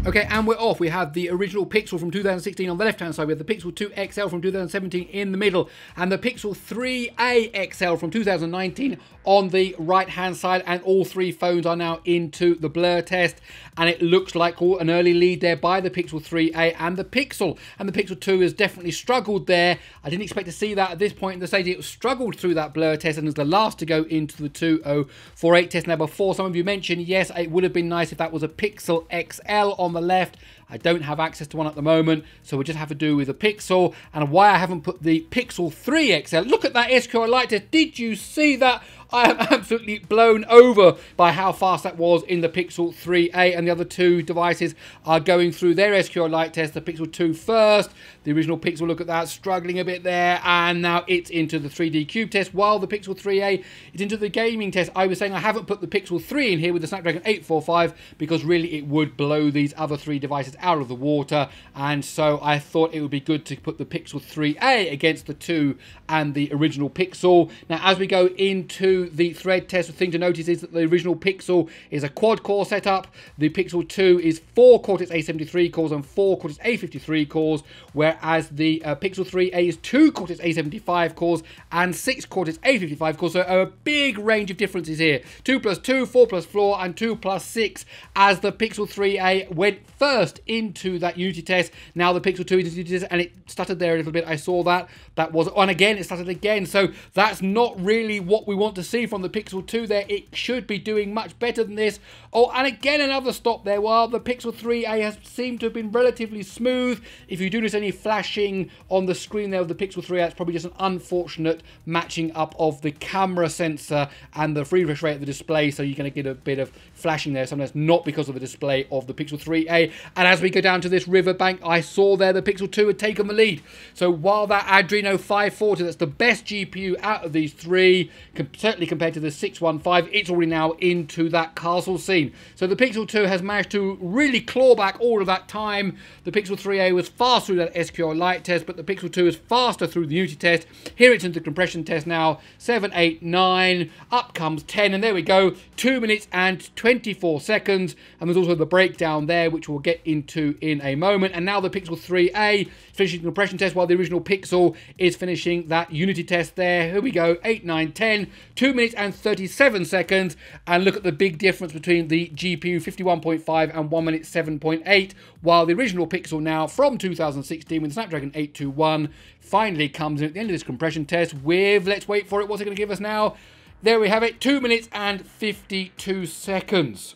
Okay, and we're off. We have the original Pixel from 2016 on the left-hand side. We have the Pixel 2 XL from 2017 in the middle. And the Pixel 3a XL from 2019 on the right-hand side. And all three phones are now into the blur test. And it looks like an early lead there by the Pixel 3a and the Pixel. And the Pixel 2 has definitely struggled there. I didn't expect to see that at this point in the stage. It struggled through that blur test and is the last to go into the 2048 test. Now, before some of you mentioned, yes, it would have been nice if that was a Pixel XL on the left. I don't have access to one at the moment, so we'll just have to do with a Pixel. And why I haven't put the Pixel 3 XL, look at that SQLite test. Did you see that? I am absolutely blown over by how fast that was in the Pixel 3a, and the other two devices are going through their SQLite test. The Pixel 2 first, the original Pixel, look at that, struggling a bit there, and now it's into the 3D Cube test, while the Pixel 3a is into the gaming test. I was saying I haven't put the Pixel 3 in here with the Snapdragon 845 because really it would blow these other three devices out of the water, and so I thought it would be good to put the Pixel 3a against the 2 and the original Pixel. Now, as we go into the thread test, the thing to notice is that the original Pixel is a quad-core setup. The Pixel 2 is 4 Cortex-A73 cores and 4 Cortex-A53 cores, whereas the Pixel 3a is 2 Cortex-A75 cores and 6 Cortex-A55 cores. So a big range of differences here. 2 plus 2, 4 plus 4, and 2 plus 6 as the Pixel 3a went first into that Unity test. Now the Pixel 2 is into Unity test, and it stuttered there a little bit. I saw that. That was, and again, it stuttered again. So that's not really what we want to see from the Pixel 2 there. It should be doing much better than this. Oh, and again, another stop there. While the Pixel 3a has seemed to have been relatively smooth. If you do notice any flashing on the screen there of the Pixel 3a, it's probably just an unfortunate matching up of the camera sensor and the refresh rate of the display. So you're going to get a bit of flashing there. Sometimes not because of the display of the Pixel 3a. And as we go down to this riverbank, I saw there the Pixel 2 had taken the lead. So while that Adreno 540, that's the best GPU out of these three, certainly compared to the 615, it's already now into that castle scene. So the Pixel 2 has managed to really claw back all of that time. The Pixel 3a was fast through that SQLite test, but the Pixel 2 is faster through the Unity test. Here it's into the compression test now. 7, 8, 9, up comes 10, and there we go. 2 minutes and 24 seconds. And there's also the breakdown there, which we'll get into in a moment. And now the Pixel 3a finishing the compression test, while the original Pixel is finishing that Unity test there. Here we go. 8, 9, 10. 2 minutes and 37 seconds. And look at the big difference between the GPU 51.5 and 1 minute 7.8, while the original Pixel now from 2016 with the Snapdragon 821 finally comes in at the end of this compression test with, let's wait for it, what's it going to give us now? There we have it, 2 minutes and 52 seconds.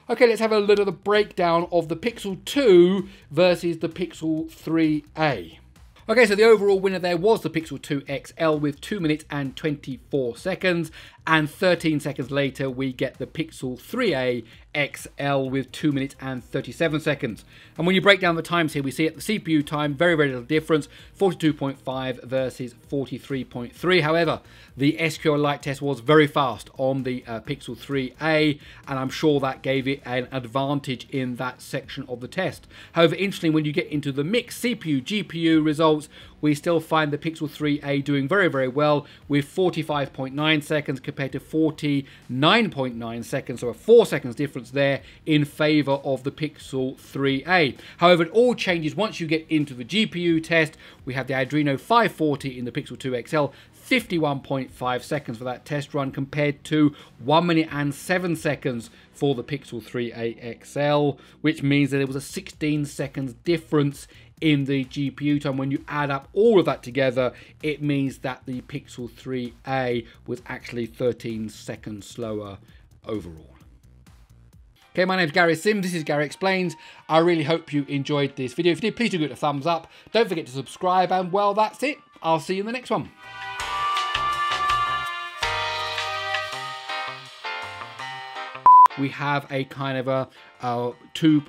Okay, let's have a look at the breakdown of the Pixel 2 versus the Pixel 3a. Okay, so the overall winner there was the Pixel 2 XL with 2 minutes and 24 seconds. And 13 seconds later, we get the Pixel 3a XL with 2 minutes and 37 seconds. And when you break down the times here, we see at the CPU time, very, very little difference, 42.5 versus 43.3. However, the SQLite test was very fast on the Pixel 3a, and I'm sure that gave it an advantage in that section of the test. However, interestingly, when you get into the mixed CPU-GPU results, we still find the Pixel 3a doing very, very well with 45.9 seconds compared to 49.9 seconds, so a 4 seconds difference there in favor of the Pixel 3a. However, it all changes once you get into the GPU test. We have the Adreno 540 in the Pixel 2 XL, 51.5 seconds for that test run compared to 1 minute and 7 seconds for the Pixel 3a XL, which means that there was a 16 seconds difference in the GPU time. When you add up all of that together, it means that the Pixel 3a was actually 13 seconds slower overall. Okay, my name's Gary Sims, this is Gary Explains. I really hope you enjoyed this video. If you did, please do give it a thumbs up. Don't forget to subscribe, and well, that's it. I'll see you in the next one. We have a kind of a two